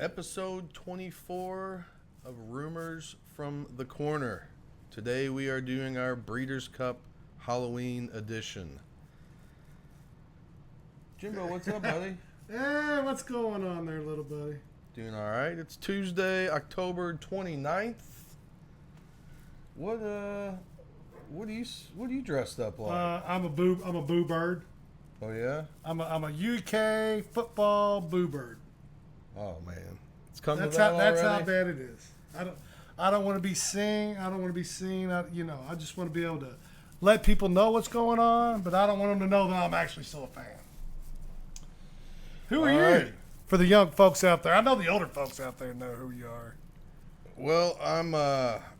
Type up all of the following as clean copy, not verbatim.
Episode 24 of Rumors from the Korner. Today we are doing our Breeders' Cup Halloween edition. Jimbo, what's up, buddy? Hey, what's going on there, little buddy? Doing all right. It's Tuesday, October 29th. What are you dressed up like? I'm a boo bird. Oh yeah? I'm a UK football boo bird. Oh man, it's coming. That's how bad it is. I don't want to be seen. I don't want to be seen. I just want to be able to let people know what's going on, but I don't want them to know that I'm actually still a fan. Who are you? Right. For the young folks out there, I know the older folks out there know who you are. Well, I'm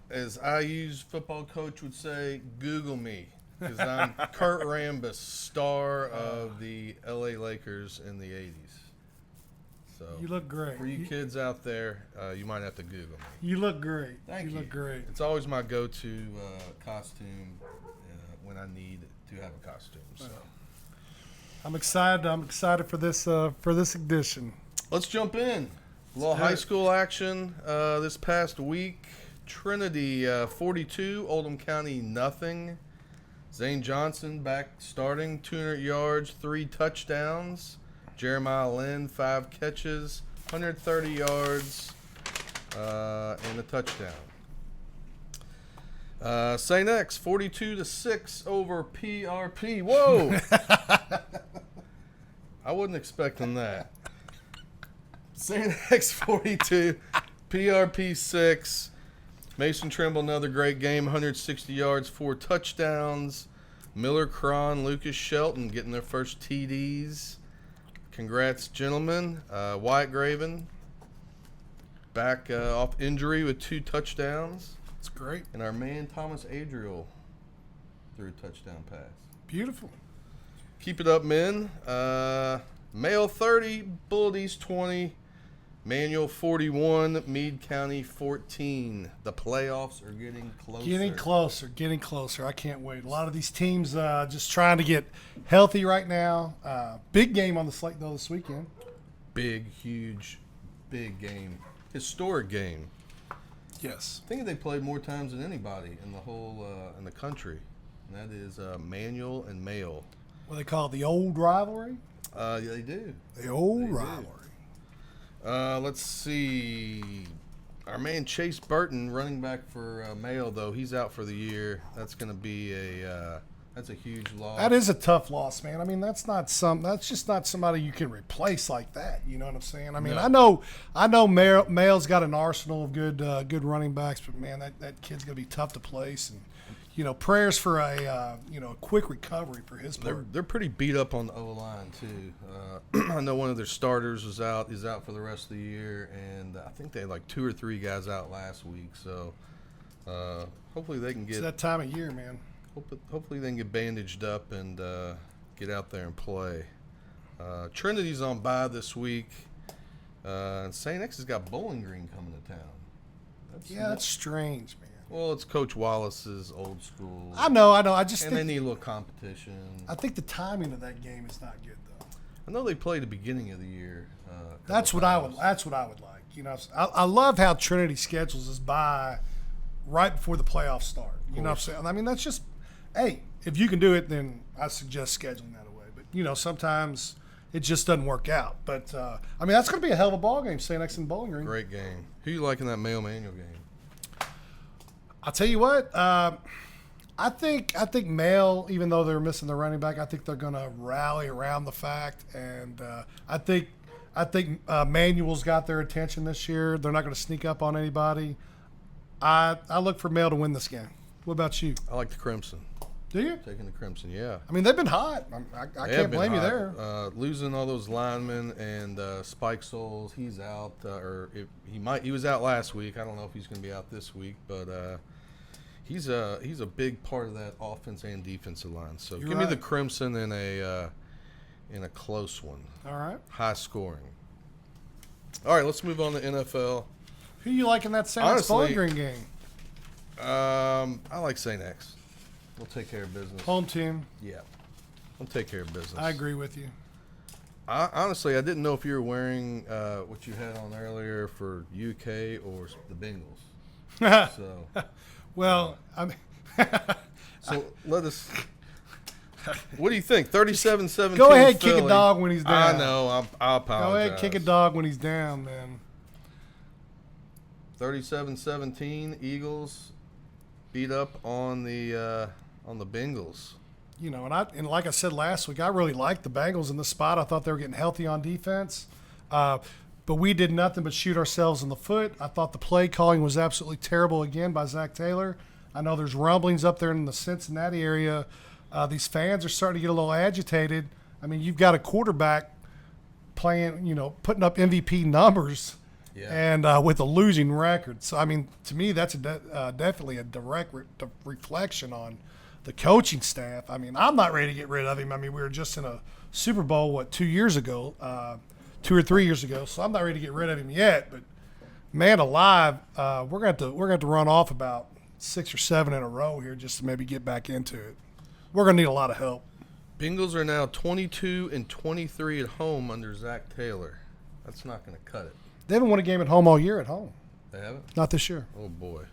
as IU's football coach would say, Google me, because I'm Kurt Rambis, star of the LA Lakers in the 80s. So You look great. for you kids out there, you might have to Google me. You look great. Thank you. You look great. It's always my go-to costume when I need to have a costume. So I'm excited. I'm excited for this edition. let's jump in. A little high school action this past week. Trinity 42, Oldham County nothing. Zane Johnson back starting, 200 yards, 3 touchdowns. Jeremiah Lynn, 5 catches, 130 yards, and a touchdown. St. X 42-6 over PRP. Whoa! I wasn't expecting that. St. X 42, PRP 6. Mason Trimble, another great game, 160 yards, 4 touchdowns. Miller Cron, Lucas Shelton getting their first TDs. Congrats, gentlemen. Wyatt Graven back off injury with 2 touchdowns. It's great. And our man Thomas Adriel threw a touchdown pass. Beautiful. Keep it up, men. Male 30, Bullet East 20, Manual 41, Meade County 14. The playoffs are getting closer. Getting closer. I can't wait. A lot of these teams just trying to get healthy right now. Big game on the slate, though, this weekend. Big, huge, big game. Historic game. Yes. I think they played more times than anybody in the whole in the country. And that is Manual and Male. What they call it, the old rivalry? Yeah, they do. The old They do. rivalry. Let's see. Our man Chase Burton, running back for Male, though, he's out for the year. That's going to be that's a huge loss. That is a tough loss, man. I mean, that's just not somebody you can replace like that. You know what I'm saying? I mean, No. I know Male's got an arsenal of good running backs, but man, that kid's going to be tough to place. And prayers for a quick recovery for his part. They're pretty beat up on the O-line, too. I know one of their starters is out for the rest of the year, and I think they had like 2 or 3 guys out last week. So hopefully they can get – It's that time of year, man. Hopefully they can get bandaged up and get out there and play. Trinity's on bye this week. And St. X has got Bowling Green coming to town. That's strange, man. Well, it's Coach Wallace's old school. I know. I just And they think need a little competition. I think the timing of that game is not good, though. I know they played the beginning of the year. That's what I would like. I love how Trinity schedules us by right before the playoffs start. You know what I'm saying? I mean, that's just, hey, if you can do it, then I suggest scheduling that away. But sometimes it just doesn't work out. But I mean, that's going to be a hell of a ball game, St. X and Bowling Green. Great game. Who you like in that Male Manual game? I'll tell you what. I think Male, even though they're missing the running back, I think they're going to rally around the fact, and I think Manuel's got their attention this year. They're not going to sneak up on anybody. I look for Male to win this game. What about you? I like the Crimson. Do you? Taking the Crimson, yeah. I mean, they've been hot. I can't blame you there. Losing all those linemen and Spike Souls, he's out. He was out last week. I don't know if he's going to be out this week, but he's a big part of that offense and defensive line. So give me the Crimson in a close one. All right. High scoring. All right, let's move on to NFL. Who you like in that St. X Bowling Green game? I like St. X. We'll take care of business. Home team. Yeah. We'll take care of business. I agree with you. Honestly, I didn't know if you were wearing what you had on earlier for UK or the Bengals. So, well, I mean, so let us. What do you think? 37-17. go ahead, Philly. kick a dog when he's down. I know. I apologize. Go ahead, kick a dog when he's down, man. 37-17. Eagles beat up on the Bengals. You know, and like I said last week, I really liked the Bengals in the spot. I thought they were getting healthy on defense. But we did nothing but shoot ourselves in the foot. I thought the play calling was absolutely terrible again by Zach Taylor. I know there's rumblings up there in the Cincinnati area. These fans are starting to get a little agitated. I mean, you've got a quarterback playing, putting up MVP numbers and with a losing record. So, I mean, to me, that's definitely a direct reflection on the coaching staff. I mean, I'm not ready to get rid of him. I mean, we were just in a Super Bowl, 2 years ago, 2 or 3 years ago. So I'm not ready to get rid of him yet. But man alive, we're going to have to run off about 6 or 7 in a row here just to maybe get back into it. We're going to need a lot of help. Bengals are now 22-23 at home under Zach Taylor. That's not going to cut it. They haven't won a game at home all year at home. They haven't? Not this year. Oh, boy.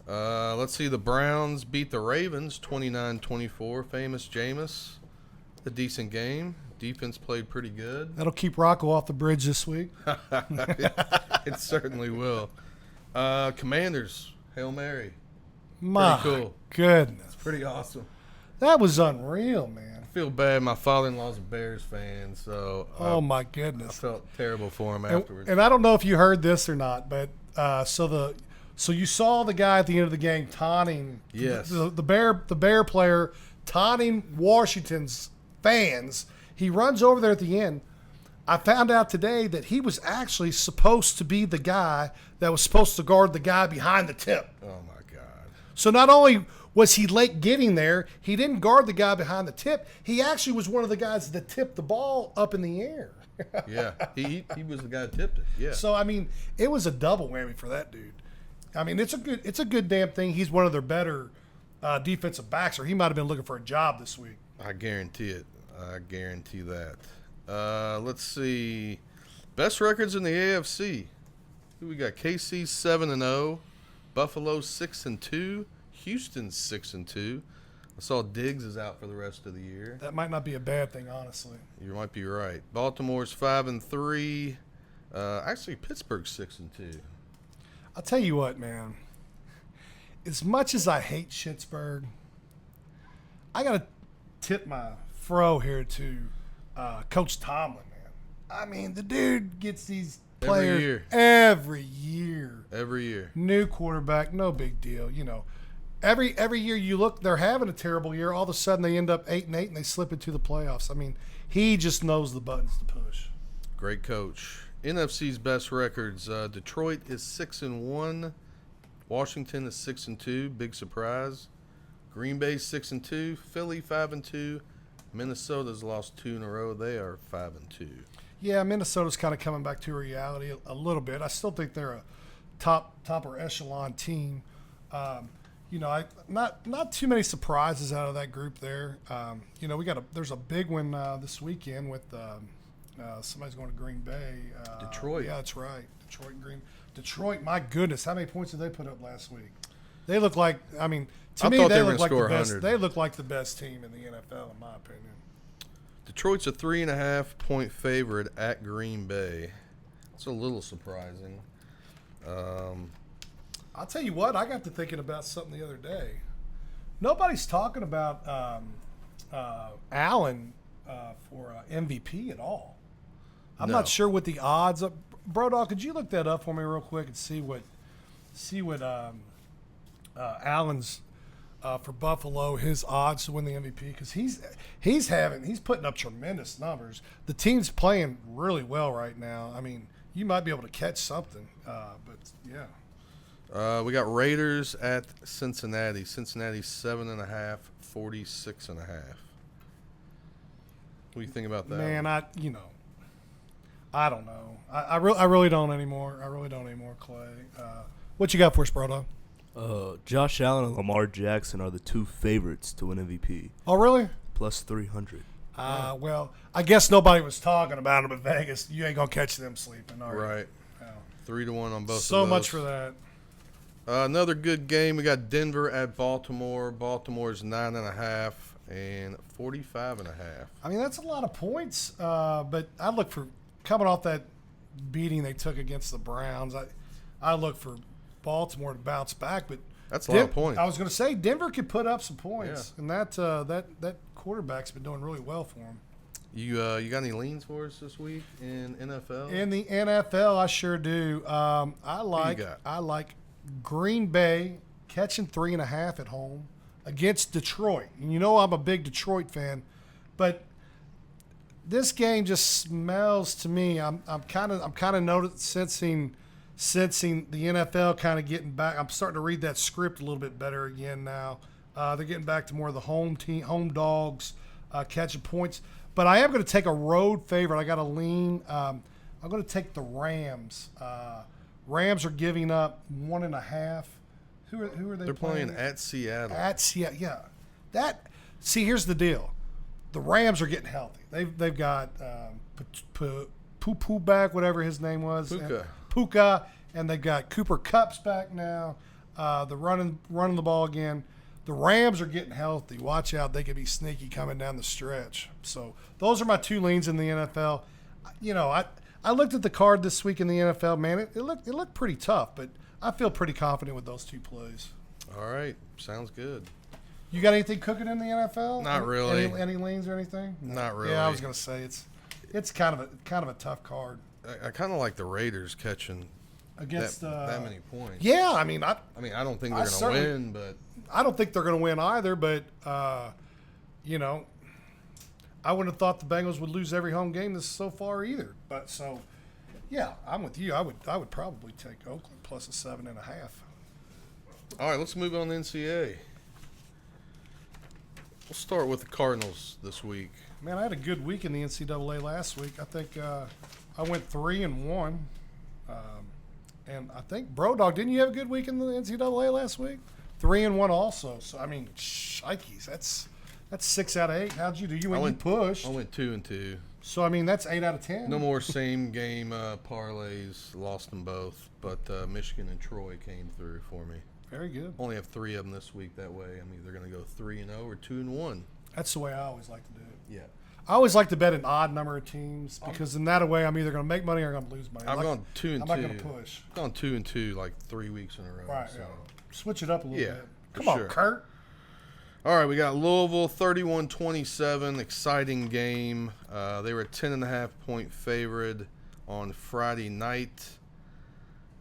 Let's see. The Browns beat the Ravens 29-24. Famous Jameis. A decent game. Defense played pretty good. That'll keep Rocco off the bridge this week. It certainly will. Commanders. Hail Mary. My pretty cool. Goodness. Pretty awesome. That was unreal, man. I feel bad. My father-in-law's a Bears fan, so oh my I goodness, felt terrible for him afterwards. And I don't know if you heard this or not, but so you saw the guy at the end of the game taunting the Bear player taunting Washington's fans. He runs over there at the end. I found out today that he was actually supposed to be the guy that was supposed to guard the guy behind the tip. Oh my God! So not only was he late getting there, he didn't guard the guy behind the tip. He actually was one of the guys that tipped the ball up in the air. Yeah, he was the guy that tipped it. Yeah. So I mean, it was a double whammy for that dude. I mean, it's a good damn thing. He's one of their better defensive backs, or he might have been looking for a job this week. I guarantee it. I guarantee that. Let's see. Best records in the AFC. Who we got? KC 7-0, Buffalo 6-2, Houston 6-2. I saw Diggs is out for the rest of the year. That might not be a bad thing, honestly. You might be right. Baltimore's 5-3. Actually, Pittsburgh's 6-2. I'll tell you what, man. As much as I hate Schittsburg, I got to tip my fro here to Coach Tomlin, man. I mean, the dude gets these players every year. New quarterback, no big deal. Every year you look, they're having a terrible year. All of a sudden they end up 8-8 and they slip into the playoffs. I mean, he just knows the buttons to push. Great coach. NFC's best records. Detroit is 6-1. Washington is 6-2. Big surprise. Green Bay 6-2. Philly 5-2. Minnesota's lost 2 in a row. They are 5-2. Yeah, Minnesota's kind of coming back to reality a little bit. I still think they're a topper echelon team. Not too many surprises out of that group there. There's a big one this weekend with somebody's going to Green Bay. Detroit. Yeah, that's right. Detroit, my goodness, how many points did they put up last week? They look like, I mean, to me, they look like the best. 100. They look like the best team in the NFL, in my opinion. Detroit's a 3.5-point favorite at Green Bay. It's a little surprising. I'll tell you what, I got to thinking about something the other day. Nobody's talking about Allen for MVP at all. I'm not sure what the odds are. Brodog, could you look that up for me real quick and see what Allen's for Buffalo, his odds to win the MVP? Because he's putting up tremendous numbers. The team's playing really well right now. I mean, you might be able to catch something, but yeah. We got Raiders at Cincinnati. Cincinnati 7.5, 46.5. What do you think about that? Man, I don't know. I really don't anymore. Clay. What you got for us, Brodog? Josh Allen and Lamar Jackson are the two favorites to win MVP. Oh, really? Plus 300. Well, I guess nobody was talking about them in Vegas. You ain't gonna catch them sleeping, are you? Right. No. 3-1 on both. So of those. much for that. Another good game. We got Denver at Baltimore. Baltimore's 9.5 and 45.5. I mean, that's a lot of points. But I look for coming off that beating they took against the Browns. I look for Baltimore to bounce back, but That's a lot of points. I was going to say Denver could put up some points, and that quarterback's been doing really well for them. You got any leans for us this week in NFL? In the NFL, I sure do. I like Green Bay catching 3.5 at home against Detroit. And you know I'm a big Detroit fan, but this game just smells to me. I'm kind of sensing the NFL kind of getting back. I'm starting to read that script a little bit better again now. They're getting back to more of the home dogs catching points. But I am going to take a road favorite. I got to lean. I'm going to take the Rams. Rams are giving up 1.5. Who are they? They're playing at Seattle. At Seattle, yeah. Here's the deal. The Rams are getting healthy. They've got Poo back, whatever his name was. Puka, and they've got Cooper Kupp's back now. They're running the ball again. The Rams are getting healthy. Watch out. They could be sneaky coming down the stretch. So those are my two leans in the NFL. You know, I looked at the card this week in the NFL, man. It looked pretty tough, but I feel pretty confident with those two plays. All right. Sounds good. You got anything cooking in the NFL? Not really. Any leans or anything? Not really. Yeah, I was going to say it's kind of a tough card. I kind of like the Raiders catching against that many points. Yeah, I mean, I don't think they're going to win, but I don't think they're going to win either. But you know, I wouldn't have thought the Bengals would lose every home game this so far either. But so, yeah, I'm with you. I would probably take Oakland plus a 7.5. All right, let's move on to NCAA. We'll start with the Cardinals this week. Man, I had a good week in the NCAA last week. I think I went 3-1. And I think, Brodog, didn't you have a good week in the NCAA last week? 3-1 also. So, I mean, shikes, that's 6 out of 8. How'd you do? You pushed. I went 2-2. So, I mean, that's 8 out of 10. No more same game parlays. Lost them both. But Michigan and Troy came through for me. Very good. Only have 3 of them this week. That way, I'm either going to go 3-0 or 2-1. That's the way I always like to do it. Yeah. I always like to bet an odd number of teams because in that way I'm either going to make money or I'm going to lose money. I'm going 2-2. I'm not going to push. I've gone 2-2 like 3 weeks in a row. Right. So. Yeah. Switch it up a little bit. For Come on, sure. Kurt. All right, we got Louisville 31-27. Exciting game. They were a 10.5-point favorite on Friday night.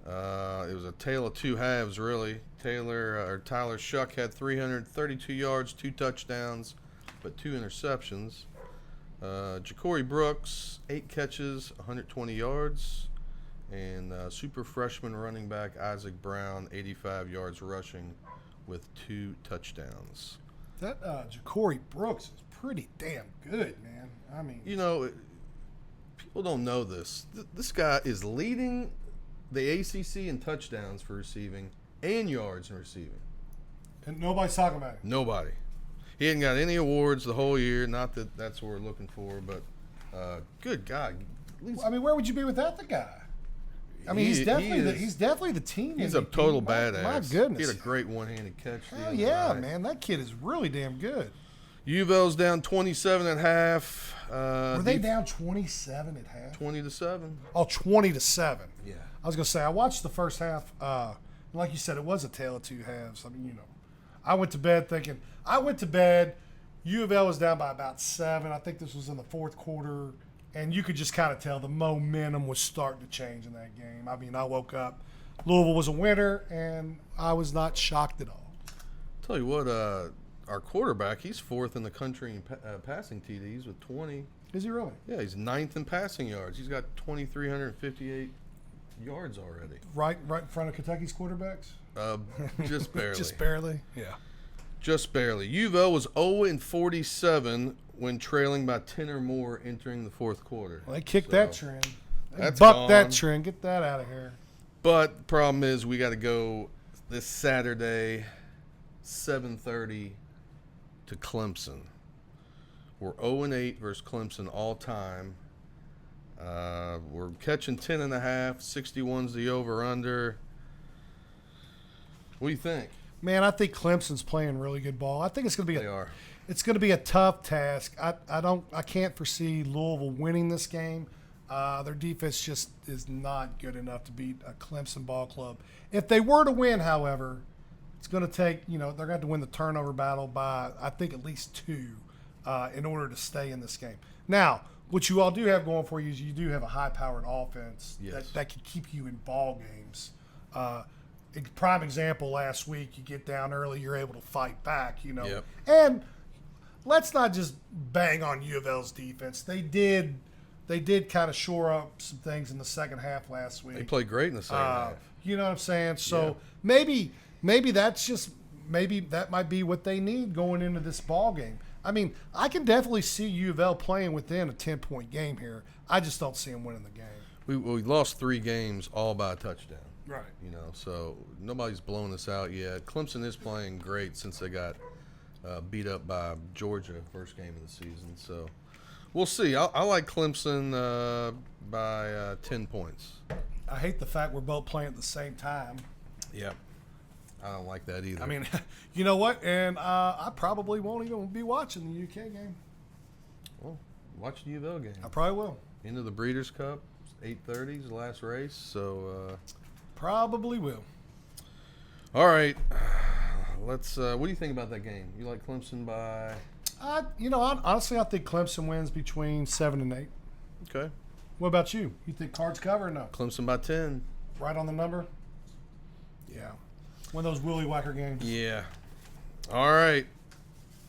It was a tale of two halves, really. Tyler Shuck had 332 yards, 2 touchdowns, but 2 interceptions. Ja'Cory Brooks, 8 catches, 120 yards. And super freshman running back Isaac Brown, 85 yards rushing with 2 touchdowns. That Ja'Cory Brooks is pretty damn good, man. I mean, you know, people don't know this. This guy is leading the ACC in touchdowns for receiving and yards in receiving. And nobody's talking about it. Nobody. He hadn't got any awards the whole year. Not that that's what we're looking for, but good God. I mean, where would you be without the guy? I mean, he's definitely the team. He's a total badass. My goodness. He had a great one-handed catch. Hell yeah, man. That kid is really damn good. UVL's down 27 at half. Were they down 27 at half? 20-7. Oh, 20-7. Yeah. I was going to say, I watched the first half. Like you said, it was a tale of two halves. I mean, you know, I went to bed thinking, U of L was down by about 7. I think this was in the fourth quarter. And you could just kind of tell the momentum was starting to change in that game. I mean, I woke up, Louisville was a winner, and I was not shocked at all. Tell you what, our quarterback, he's 4th in the country in passing TDs with 20. Is he really? Yeah, he's 9th in passing yards. He's got 2,358 yards already. Right in front of Kentucky's quarterbacks? Just barely. Just barely? Yeah. Just barely. UVL was 0-47 when trailing by 10 or more entering the fourth quarter. Well, they kicked that trend. They bucked gone. that trend. Get that out of here. But the problem is we got to go this Saturday, 7:30 to Clemson. We're 0-8 versus Clemson all time. We're catching 10.5. 61's the over/under. What do you think? Man, I think Clemson's playing really good ball. I think it's going to be They are. It's going to be a tough task. I can't foresee Louisville winning this game. Their defense just is not good enough to beat a Clemson ball club. If they were to win, however, it's going to take, they're going to have to win the turnover battle by, I think, at least 2 in order to stay in this game. Now, what you all do have going for you is you do have a high-powered offense that can keep you in ball games. Prime example, last week, you get down early, you're able to fight back, Yep. And let's not just bang on U of L's defense. They did kind of shore up some things in the second half last week. They played great in the second half. You know what I'm saying? So maybe that might be what they need going into this ball game. I mean, I can definitely see U of L playing within a 10-point game here. I just don't see them winning the game. We lost 3 games all by a touchdown. Right. So nobody's blown us out yet. Clemson is playing great since they got beat up by Georgia first game of the season. So we'll see. I like Clemson by 10 points. I hate the fact we're both playing at the same time. Yeah. I don't like that either. I mean, you know what? And I probably won't even be watching the UK game. Well, watch the U of L game. I probably will. Into the Breeders' Cup, 8:30 is the last race. So probably will. all right. Let's. What do you think about that game? You like Clemson by? Honestly, I think Clemson wins between 7 and 8. Okay. What about you? You think Cards cover or no? Clemson by 10. Right on the number? Yeah. One of those willy whacker games. Yeah. All right.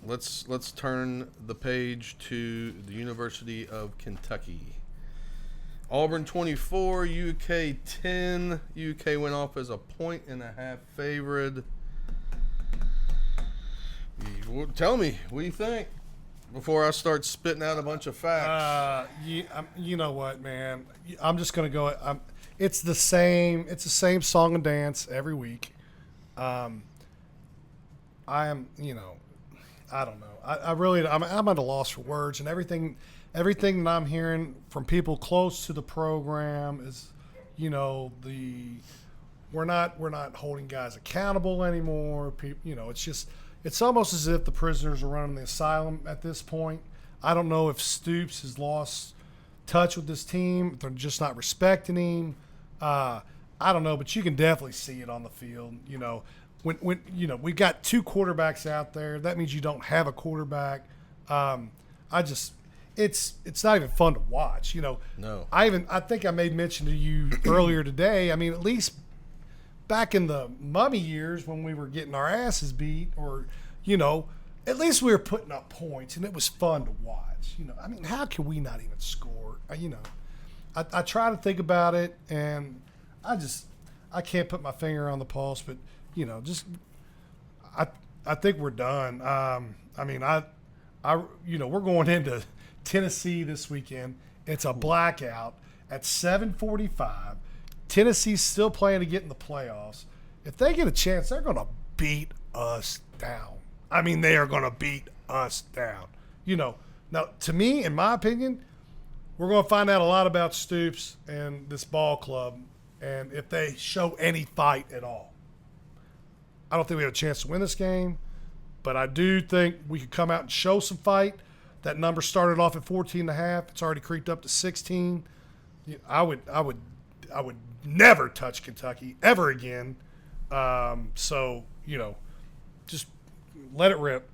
Let's turn the page to the University of Kentucky. Auburn 24, UK 10. UK went off as a 1.5 favorite. Tell me, what do you think? Before I start spitting out a bunch of facts. You know what, man? I'm just gonna go. It's the same. It's the same song and dance every week. I am. I don't know. I'm at a loss for words, and everything that I'm hearing from people close to the program is, we're not holding guys accountable anymore. It's almost as if the prisoners are running the asylum at this point. I don't know if Stoops has lost touch with this team. If they're just not respecting him. I don't know, but you can definitely see it on the field. When we've got 2 quarterbacks out there, that means you don't have a quarterback. It's not even fun to watch. No. I think I made mention to you earlier today. I mean, at least back in the mummy years when we were getting our asses beat, or at least we were putting up points and it was fun to watch. I mean, how can we not even score? I try to think about it, and I can't put my finger on the pulse, but I think we're done. We're going into Tennessee this weekend. It's a blackout at 7:45. Tennessee's still playing to get in the playoffs. If they get a chance, they're going to beat us down. I mean, they are going to beat us down. Now, to me, in my opinion, we're going to find out a lot about Stoops and this ball club, and if they show any fight at all. I don't think we have a chance to win this game, but I do think we could come out and show some fight. That number started off at 14.5. It's already creeped up to 16. I would never touch Kentucky ever again. Just let it rip.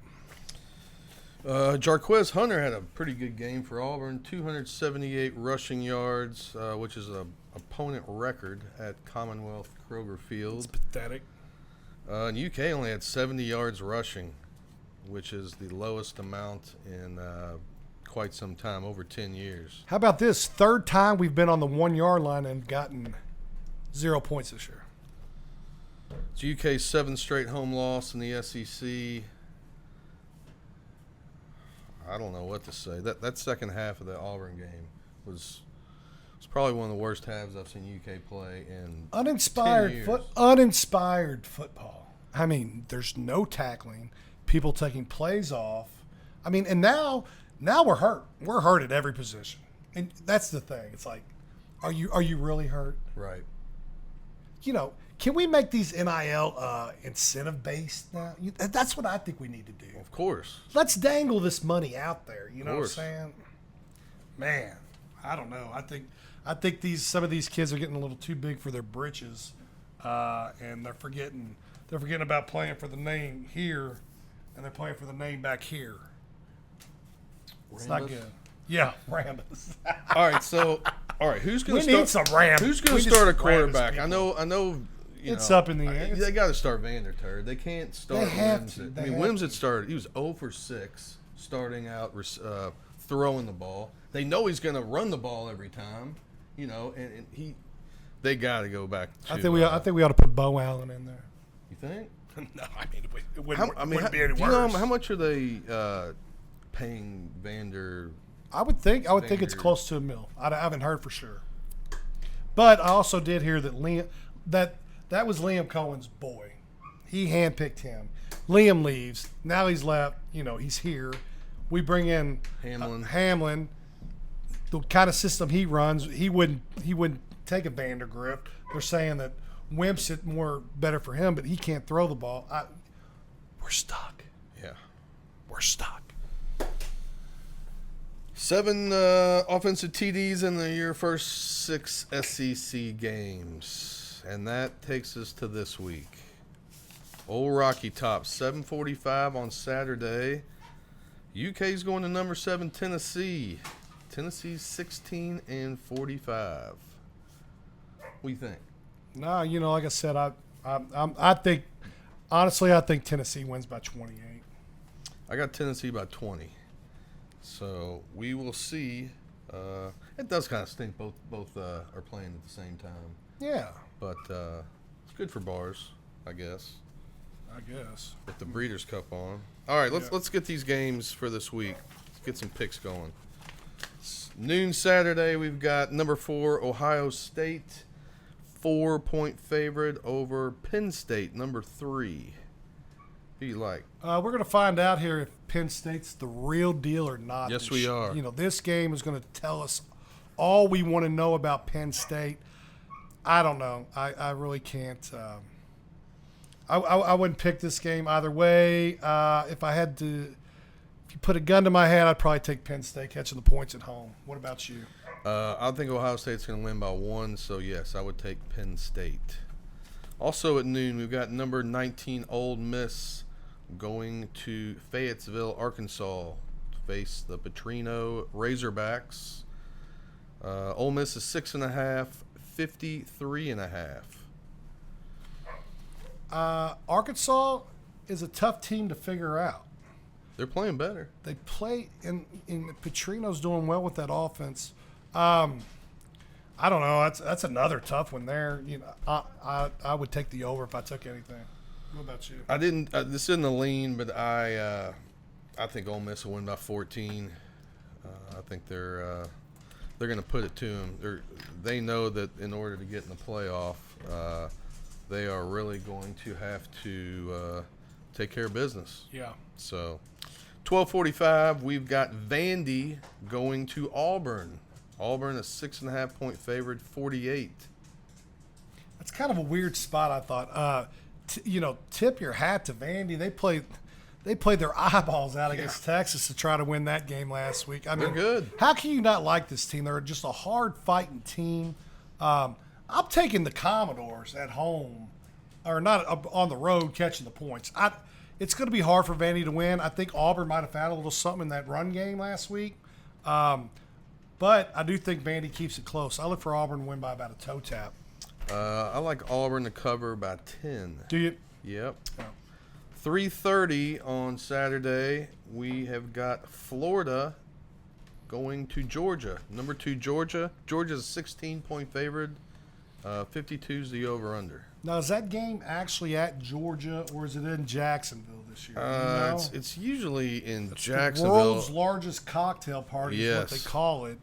Jarquez Hunter had a pretty good game for Auburn. 278 rushing yards, which is a opponent record at Commonwealth Kroger Field. It's pathetic. And UK only had 70 yards rushing, which is the lowest amount in quite some time, over 10 years. How about this? 3rd time we've been on the 1-yard line and gotten 0 points this year. It's UK's 7th straight home loss in the SEC. I don't know what to say. That second half of the Auburn game was probably one of the worst halves I've seen UK play in 10 years. Uninspired football. I mean, there's no tackling, people taking plays off. I mean, and now Now we're hurt. We're hurt at every position, and that's the thing. It's like, are you really hurt? Right. Can we make these NIL incentive based now? That's what I think we need to do. Of course. Let's dangle this money out there. You know what I'm course. saying? Man, I don't know. I think some of these kids are getting a little too big for their britches, and they're forgetting about playing for the name here, and they're playing for the name back here. It's not good. Yeah, Rambus. All right. Who's going to We need some Rambus. Who's going We to need start a some quarterback? Rambus I know. It's up in the air. They got to start Vanderturd. They can't start They have Wimsatt. to. I mean, Wimsatt started. He was 0 for 6 starting out throwing the ball. They know he's going to run the ball every time. And they got to go back. To, I think we ought to put Bo Allen in there. You think? No, I mean it wouldn't be any do worse. you know how much are they paying Vander? I would think it's close to $1 million. I haven't heard for sure, but I also did hear that that was Liam Cohen's boy. He handpicked him. Liam leaves. Now he's left. He's here. We bring in Hamlin. The kind of system he runs, he wouldn't take a Vandergrift. They're saying that Wimsatt more better for him, but he can't throw the ball. We're stuck. Yeah, we're stuck. 7 offensive TDs in your first 6 SEC games. And that takes us to this week. Old Rocky Top, 7:45 on Saturday. UK's going to number 7 Tennessee. Tennessee's 16-45. What do you think? No, like I said, I think honestly, I think Tennessee wins by 28. I got Tennessee by 20. So we will see. It does kind of stink. Both are playing at the same time. Yeah. But it's good for bars, I guess. With the Breeders' Cup on. All right, let's get these games for this week. Let's get some picks going. Noon Saturday, we've got number 4 Ohio State, 4-point favorite over Penn State, number 3. Who you like? We're going to find out here if Penn State's the real deal or not. Yes, we are. This game is going to tell us all we want to know about Penn State. I don't know. I really can't. I wouldn't pick this game either way. If you put a gun to my head, I'd probably take Penn State catching the points at home. What about you? I think Ohio State's going to win by 1, so yes, I would take Penn State. Also at noon, we've got number 19 Ole Miss going to Fayetteville, Arkansas, to face the Petrino Razorbacks. Ole Miss is 6.5, 53.5. Arkansas is a tough team to figure out. They're playing better. They play, and Petrino's doing well with that offense. I don't know. That's another tough one there. I would take the over if I took anything. What about you? I didn't. This isn't a lean, but I think Ole Miss will win by 14. I think they're going to put it to them. They know that in order to get in the playoff, they are really going to have to take care of business. Yeah. So, 12:45, we've got Vandy going to Auburn. Auburn, a 6.5-point favorite, 48. That's kind of a weird spot, I thought. Tip your hat to Vandy. They played their eyeballs out against Texas to try to win that game last week. I mean, they're good. How can you not like this team? They're just a hard-fighting team. I'm taking the Commodores at home, or not on the road, catching the points. It's going to be hard for Vandy to win. I think Auburn might have found a little something in that run game last week. But I do think Vandy keeps it close. I look for Auburn to win by about a toe tap. I like Auburn to cover by 10. Do you? Yep. Oh. 3:30 on Saturday, we have got Florida going to Georgia. Number 2, Georgia. Georgia's a 16-point favorite. 52 is the over-under. Now, is that game actually at Georgia, or is it in Jacksonville this year? It's usually in it's Jacksonville. The world's largest cocktail party is what they call it,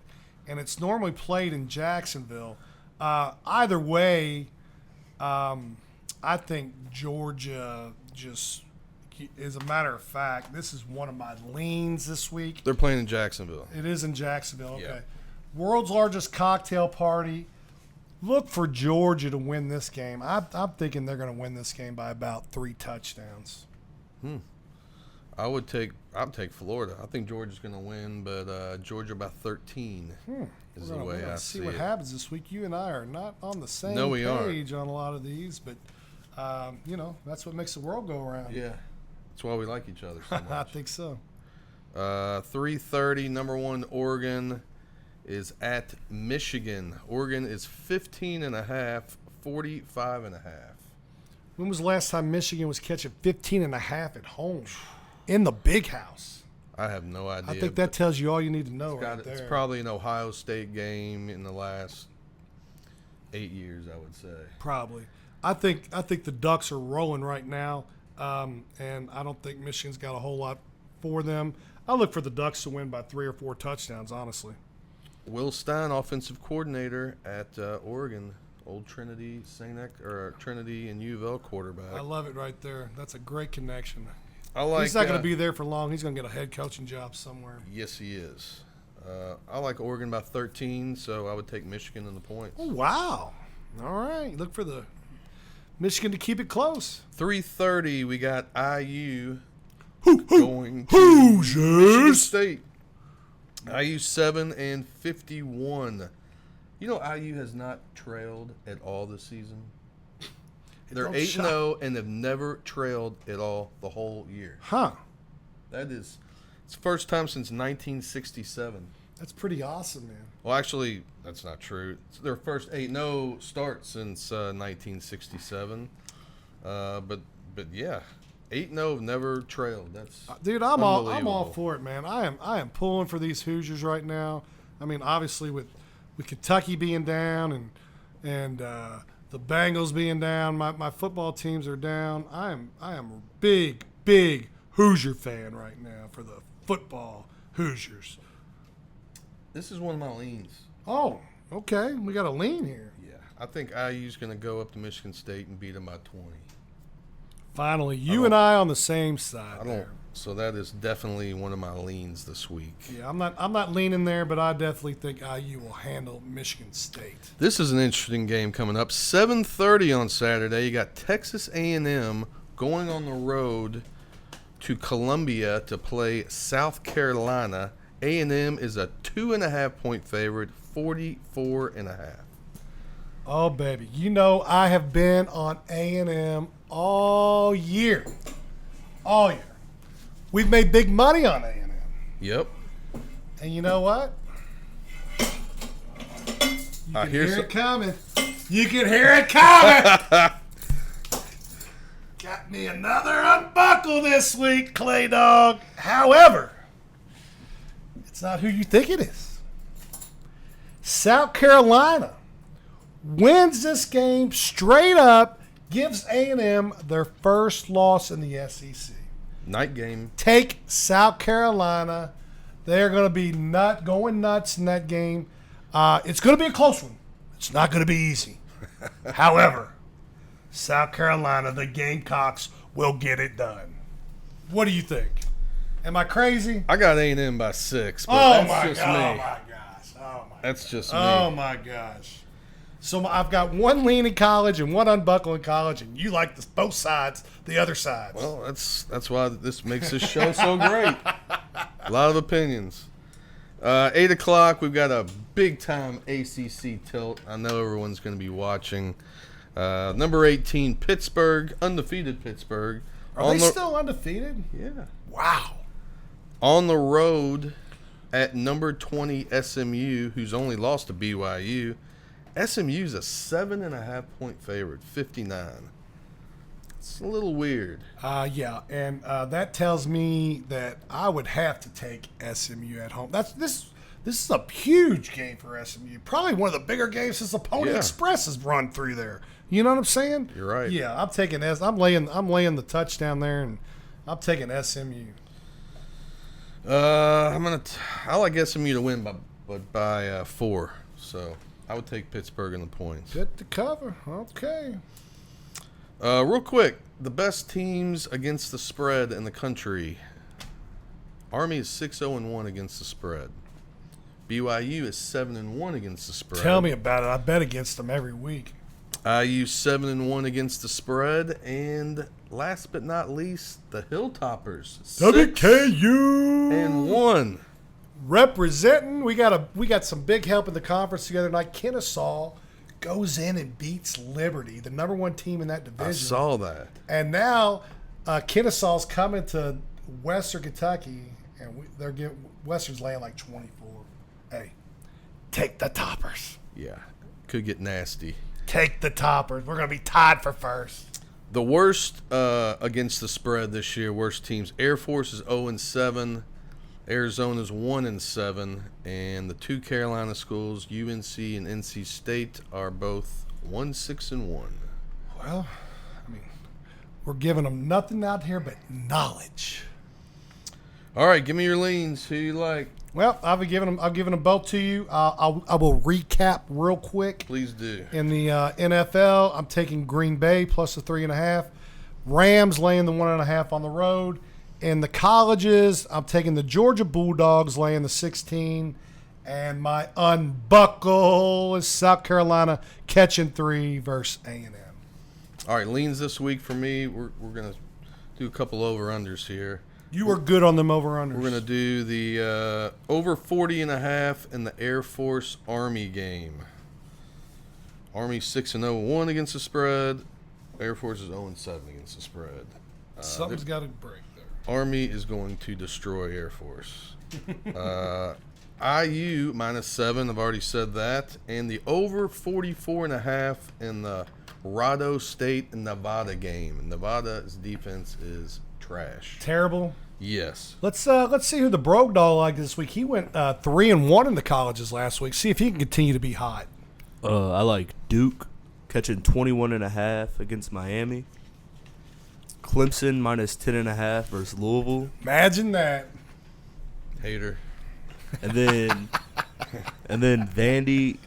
and it's normally played in Jacksonville. Either way, I think Georgia just as a matter of fact, this is one of my leans this week. They're playing in Jacksonville. It is in Jacksonville. Okay. Yeah. World's largest cocktail party. Look for Georgia to win this game. I'm thinking they're going to win this game by about 3 touchdowns. I'd take Florida. I think Georgia's going to win, but Georgia by 13 is the way I see see what it. happens this week. You and I are not on the same No, we aren't. page on a lot of these, but that's what makes the world go around. Yeah, that's why we like each other so I much. think so. 3:30, number 1 Oregon is at Michigan. Oregon is 15.5, 45.5. When was the last time Michigan was catching 15.5 at home in the big house? I have no idea. I think that tells you all you need to know right there. It's probably an Ohio State game in the last 8 years, I would say. Probably. I think the Ducks are rolling right now, and I don't think Michigan's got a whole lot for them. I look for the Ducks to win by 3 or 4 touchdowns, honestly. Will Stein, offensive coordinator at Oregon, old Trinity and U of L quarterback. I love it right there. That's a great connection. He's He's not going to be there for long. He's going to get a head coaching job somewhere. Yes, he is. I like Oregon by 13, so I would take Michigan in the points. Oh, wow. All right. Look for the Michigan to keep it close. 3:30, we got IU going to Michigan Hoosiers. State. IU 7-51. You know, IU has not trailed at all this season. They're 8-0 and they've never trailed at all the whole year. Huh. It's the first time since 1967. That's pretty awesome, man. Well, actually, that's not true. It's their first 8-0 start since 1967. But yeah, 8-0 never trailed. That's Dude, I'm all unbelievable. for it, man. I am pulling for these Hoosiers right now. I mean, obviously with Kentucky being down and the Bengals being down, my football teams are down. I am a big Hoosier fan right now for the football Hoosiers. This is one of my leans. Oh, okay. We got a lean here. Yeah, I think IU's going to go up to Michigan State and beat them by 20. Finally, you and I on the same side. So that is definitely one of my leans this week. Yeah, I'm not leaning there, but I definitely think IU will handle Michigan State. This is an interesting game coming up. 7:30 on Saturday. You got Texas A&M going on the road to Columbia to play South Carolina. A&M is a 2.5-point favorite, 44.5. Oh, baby. You know I have been on A&M all year. All year. We've made big money on A&M. Yep. And you know what? You can hear it coming. You can hear it coming. Got me another unbuckle this week, Clay Dog. However, it's not who you think it is. South Carolina wins this game straight up, gives A&M their first loss in the SEC. Night game. Take South Carolina. They're going to be going nuts in that game. It's going to be a close one. It's not going to be easy. However, South Carolina, the Gamecocks, will get it done. What do you think? Am I crazy? I got A&M by 6, but Oh, that's my just God. me. Oh, my gosh. Oh, my That's just me. Oh, my gosh. So I've got one lean in college and one unbuckle in college, and you like both sides, the other sides. Well, that's why this makes this show so great. A lot of opinions. 8 o'clock, we've got a big-time ACC tilt. I know everyone's going to be watching. Number 18, Pittsburgh, undefeated Pittsburgh. Are they still undefeated? Yeah. Wow. On the road at number 20, SMU, who's only lost to BYU. SMU's a 7.5-point favorite, 59. It's a little weird. Yeah, and that tells me that I would have to take SMU at home. This is a huge game for SMU. Probably one of the bigger games since the Pony Express has run through there. You know what I'm saying? You're right. Yeah, I'm taking I'm laying the touchdown there, and I'm taking SMU. I like SMU to win by 4. So I would take Pittsburgh in the points. Get the cover. Okay. Real quick, the best teams against the spread in the country. Army is 6-0-1 against the spread. BYU is 7-1 against the spread. Tell me about it. I bet against them every week. IU 7-1 against the spread, and last but not least, the Hilltoppers WKU 6-1. representing. We got some big help in the conference the other night. Kennesaw goes in and beats Liberty, the number 1 team in that division. I saw that. And now Kennesaw's coming to Western Kentucky, and Western's laying like 24. Hey, take the Toppers. Yeah, could get nasty. Take the Toppers. We're going to be tied for first. The worst against the spread this year, worst teams. Air Force is 0-7. Arizona's 1-7. And the 2 Carolina schools, UNC and NC State, are both 1-6-1. Well, I mean, we're giving them nothing out here but knowledge. All right, give me your leans. Who you like? Well, I've given them both to you. I will recap real quick. Please do. In the NFL, I'm taking Green Bay plus the 3.5. Rams laying the 1.5 on the road. In the colleges, I'm taking the Georgia Bulldogs laying the 16. And my unbuckle is South Carolina catching 3 versus A&M. All right, leans this week for me. We're going to do a couple over-unders here. You were good on them over-unders. We're going to do the over 40.5 in the Air Force Army game. Army 6-0-1 against the spread. Air Force is 0-7 against the spread. Something's got to break there. Army is going to destroy Air Force. IU -7. I've already said that. And the over 44.5 in the Rado State and Nevada game. Nevada's defense is trash. Terrible. Yes. Let's see who the Brogue Dog liked this week. He went 3-1 in the colleges last week. See if he can continue to be hot. I like Duke catching 21.5 against Miami. Clemson -10.5 versus Louisville. Imagine that. Hater. And then Vandy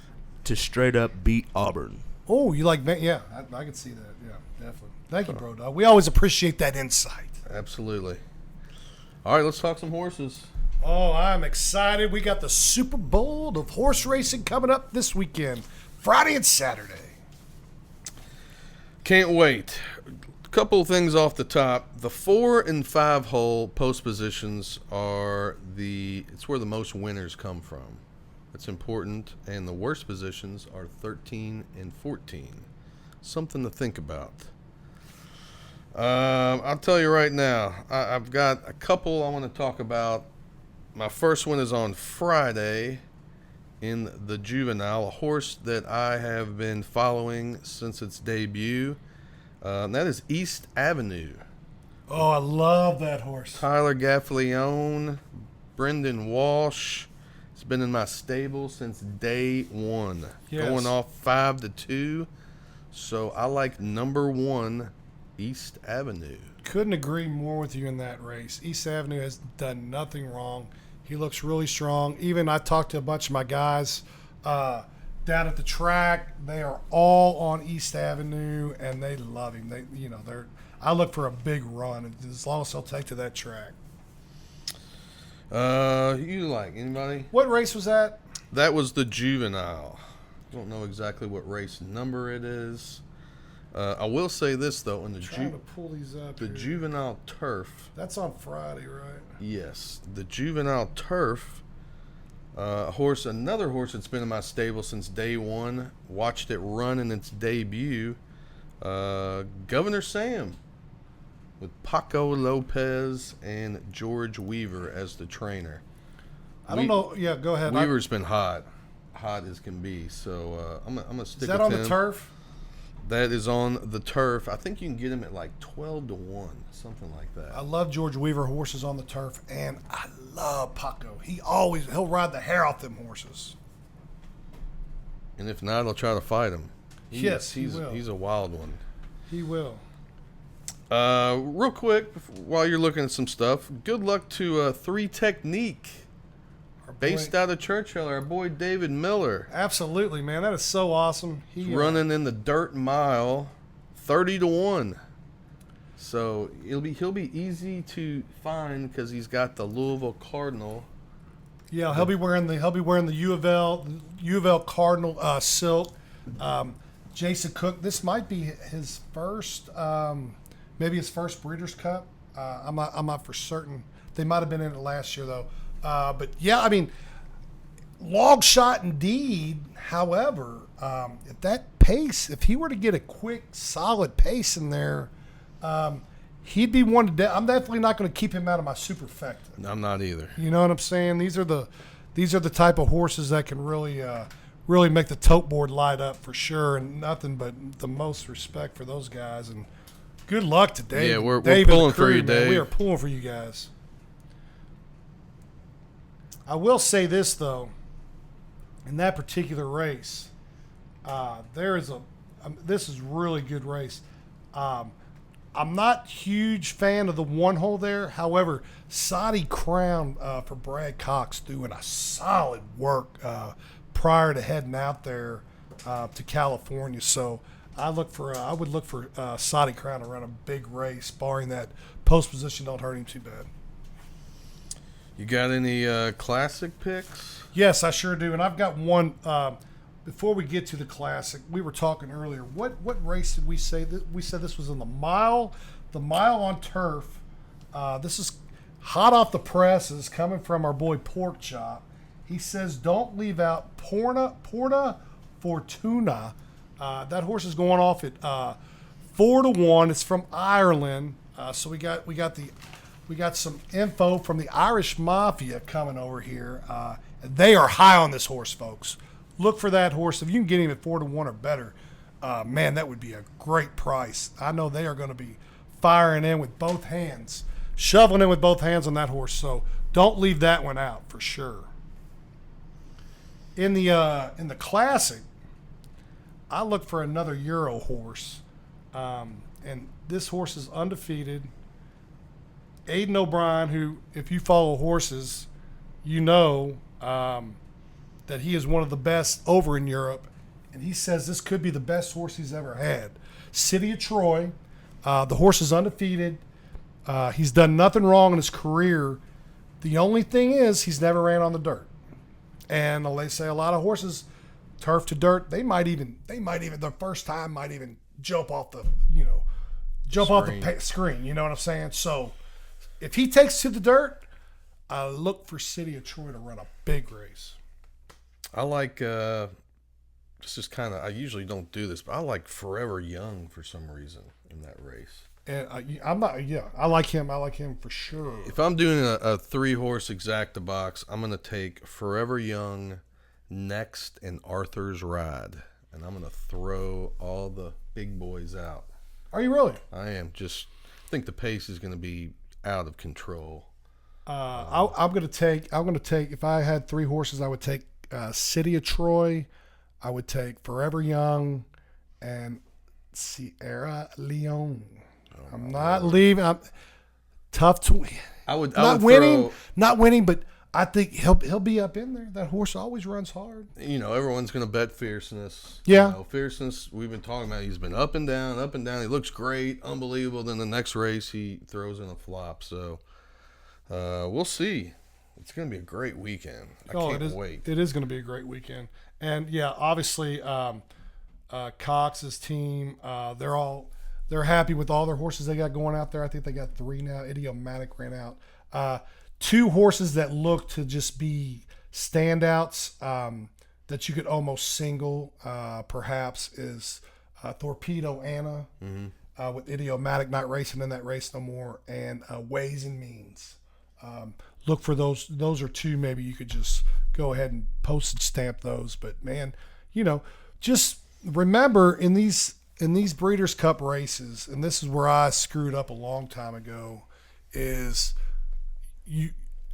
to straight up beat Auburn. Oh, you like? Yeah, I can see that. Yeah, definitely. Thank you, Bro Dog. We always appreciate that insight. Absolutely. All right, let's talk some horses. Oh, I'm excited. We got the Super Bowl of horse racing coming up this weekend, Friday and Saturday. Can't wait. A couple of things off the top. The 4 and 5 hole post positions it's where the most winners come from. It's important. And the worst positions are 13 and 14. Something to think about. I'll tell you right now, I've got a couple I want to talk about. My first one is on Friday in the Juvenile, a horse that I have been following since its debut. And that is East Avenue. Oh, I love that horse. Tyler Gaffleone, Brendan Walsh. It's been in my stable since day one. Yes. Going off 5-2. So I like number 1, East Avenue. Couldn't agree more with you in that race. East Avenue has done nothing wrong. He looks really strong. Even I talked to a bunch of my guys down at the track. They are all on East Avenue, and they love him. I look for a big run as long as he'll take to that track. You like anybody? What race was that? That was the Juvenile. I don't know exactly what race number it is. I will say this though, in the Trying to pull these up. the here. Juvenile Turf. That's on Friday, right? Yes, the Juvenile Turf. Another horse that's been in my stable since day one. Watched it run in its debut. Governor Sam, with Paco Lopez and George Weaver as the trainer. I don't know. Yeah, go ahead. Weaver's been hot as can be. So I'm gonna stick. Is that with on him. the turf? That is on the turf. I think you can get him at like 12-1, something like that. I love George Weaver horses on the turf, and I love Paco. He'll ride the hair off them horses. And if not, I'll try to fight him. Yes, he he's will. He's a wild one. He will. Real quick, while you're looking at some stuff, good luck to 3 Technique, based out of Churchill. Our boy David Miller. Absolutely, man. That is so awesome. He's running in the dirt mile, 30-1. So he'll be easy to find because he's got the Louisville Cardinal. Yeah, he'll be wearing the U of L Cardinal silk. Jason Cook. This might be his first, maybe his first Breeders' Cup. I'm not for certain. They might have been in it last year though. But yeah, I mean, long shot indeed. However, at that pace, if he were to get a quick, solid pace in there, he'd be one to. I'm definitely not going to keep him out of my superfecta. I'm not either. You know what I'm saying? These are the type of horses that can really make the tote board light up for sure, and nothing but the most respect for those guys. And good luck to Dave. Yeah, we're Dave and the pulling for crew, you, man. Dave. We are pulling for you guys. I will say this though, in that particular race, this is really good race. I'm not huge fan of the one hole there. However, Saudi Crown for Brad Cox doing a solid work prior to heading out there to California. So I would look for Saudi Crown to run a big race, barring that post position don't hurt him too bad. You got any classic picks? Yes, I sure do. And I've got one. Before we get to the classic, we were talking earlier. What race did we say that we said this was in the mile on turf? This is hot off the presses, coming from our boy Pork Chop. He says, "Don't leave out Porta Fortuna." That horse is going off at 4-1. It's from Ireland, so we got some info from the Irish Mafia coming over here. They are high on this horse, folks. Look for that horse. If you can get him at 4-1 or better, man, that would be a great price. I know they are going to be firing in with both hands, shoveling in with both hands on that horse. So don't leave that one out for sure. In the classic, I look for another Euro horse, and this horse is undefeated. Aidan O'Brien, who, if you follow horses, you know that he is one of the best over in Europe, and he says this could be the best horse he's ever had. City of Troy, the horse is undefeated. He's done nothing wrong in his career. The only thing is he's never ran on the dirt. And they say a lot of horses, turf to dirt, they might even the first time might even jump off the screen. You know what I'm saying? So if he takes to the dirt, I look for City of Troy to run a big race. I like this is kind of, I usually don't do this, but I like Forever Young for some reason in that race. And I like him. I like him for sure. If I'm doing a 3-horse exacta box, I'm going to take Forever Young, Next, and Arthur's Ride. And I'm going to throw all the big boys out. Are you really? I am. I think the pace is going to be out of control. I'm going to take, if I had 3 horses, I would take City of Troy. I would take Forever Young and Sierra Leone. I'm not leaving. I'm tough to. I would not winning, but I think he'll be up in there. That horse always runs hard. Everyone's going to bet Fierceness. Yeah. Fierceness, we've been talking about. He's been up and down, up and down. He looks great, unbelievable. Then the next race, he throws in a flop. So we'll see. It's going to be a great weekend. I can't wait. It is going to be a great weekend. And, yeah, obviously Cox's team, they're happy with all their horses they got going out there. I think they got 3 now. Idiomatic ran out. 2 horses that look to just be standouts that you could almost single, perhaps, is Torpedo Anna with Idiomatic not racing in that race no more, and Ways and Means. Look for those. Those are 2 maybe you could just go ahead and postage stamp those. But, man, just remember in these Breeders' Cup races, and this is where I screwed up a long time ago, is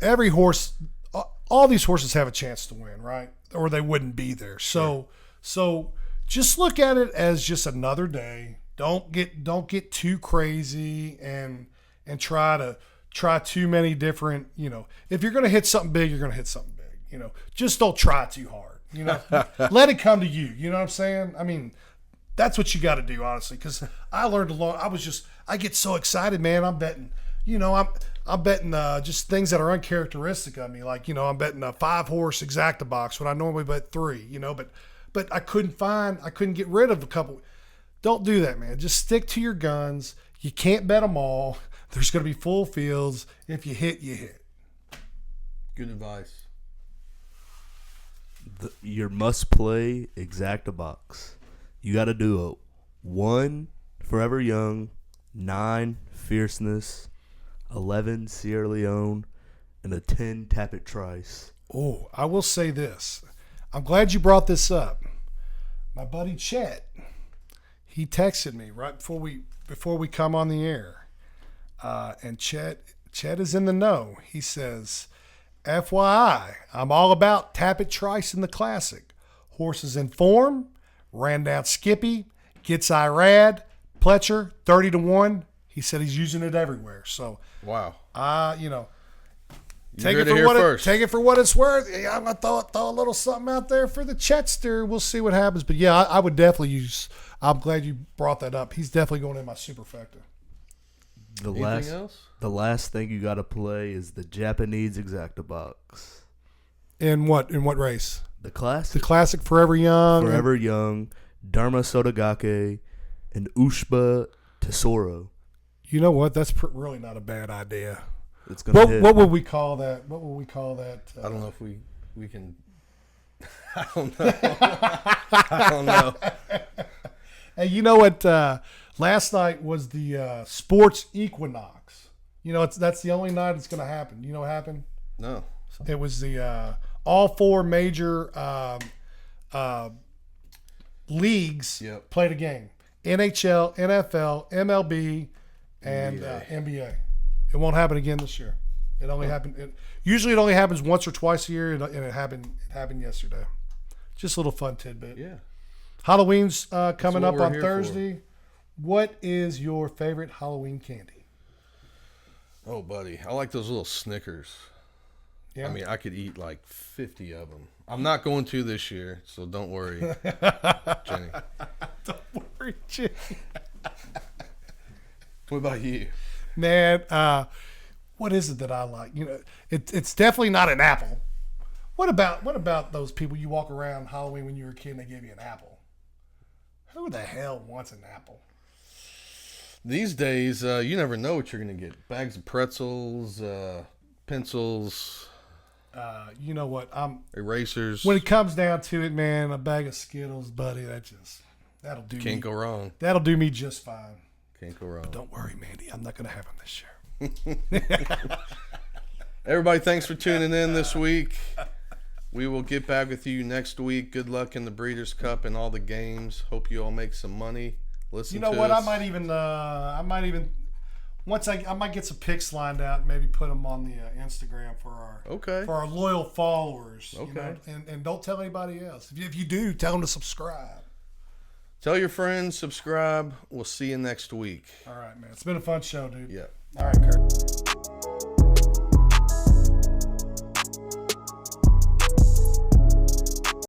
every horse, all these horses have a chance to win, right? Or they wouldn't be there. So just look at it as just another day. Don't get too crazy and try too many different, if you're going to hit something big, you're going to hit something big, just don't try too hard, let it come to you. You know what I'm saying? I mean, That's what you got to do, honestly, because I learned along. I get so excited, man. I'm betting, I'm betting just things that are uncharacteristic of me. Like, I'm betting a 5-horse exacta box when I normally bet 3, but I couldn't get rid of a couple. Don't do that, man. Just stick to your guns. You can't bet them all. There's going to be full fields. If you hit, you hit. Good advice. Your must play exacta box. You got to do a 1 Forever Young, 9 Fierceness, 11 Sierra Leone, and a 10 Tappet Trice. Oh, I will say this. I'm glad you brought this up. My buddy Chet, he texted me right before we come on the air, and Chet is in the know. He says, FYI, I'm all about Tappet Trice in the Classic. Horses in form, ran down Skippy, gets Irad, Pletcher, 30-1. He said he's using it everywhere. So, wow. Take it for what it's worth. Yeah, I'm gonna throw a little something out there for the Chetster. We'll see what happens. But yeah, I would definitely use. I'm glad you brought that up. He's definitely going in my superfecta. The last thing you got to play is the Japanese exacta box. In what race? The classic. The classic Forever Young. Forever Young, Dharma Sotogake, and Ushba Tesoro. You know what? That's really not a bad idea. It's gonna hit. What would we call that? I don't know if we can. I don't know. I don't know. Hey, you know what? Last night was the sports equinox. That's the only night it's going to happen. You know what happened? No. It was the all 4 major leagues played a game. NHL, NFL, MLB, and NBA. It won't happen again this year. It only happened. Usually, it only happens once or twice a year, and it happened yesterday. Just a little fun tidbit. Yeah. Halloween's coming up we're on here Thursday. What is your favorite Halloween candy? Oh, buddy, I like those little Snickers. Yeah. I mean, I could eat like 50 of them. I'm not going to this year, so don't worry, Jenny. Don't worry, Jenny. What about you? Man, what is it that I like? It's definitely not an apple. What about those people you walk around Halloween when you were a kid and they gave you an apple? Who the hell wants an apple? These days, you never know what you're going to get. Bags of pretzels, pencils. You know what? Erasers. When it comes down to it, man, a bag of Skittles, buddy, that'll do me. Can't go wrong. That'll do me just fine. Can't go wrong. But don't worry, Mandy. I'm not going to have them this year. Everybody, thanks for tuning in this week. We will get back with you next week. Good luck in the Breeders' Cup and all the games. Hope you all make some money. Listen. You know to what? us. I might even once I might get some pics lined out and maybe put them on the Instagram for our loyal followers. Okay. And don't tell anybody else. If you do, tell them to subscribe. Tell your friends, subscribe. We'll see you next week. All right, man. It's been a fun show, dude. Yeah. All right, Kurt.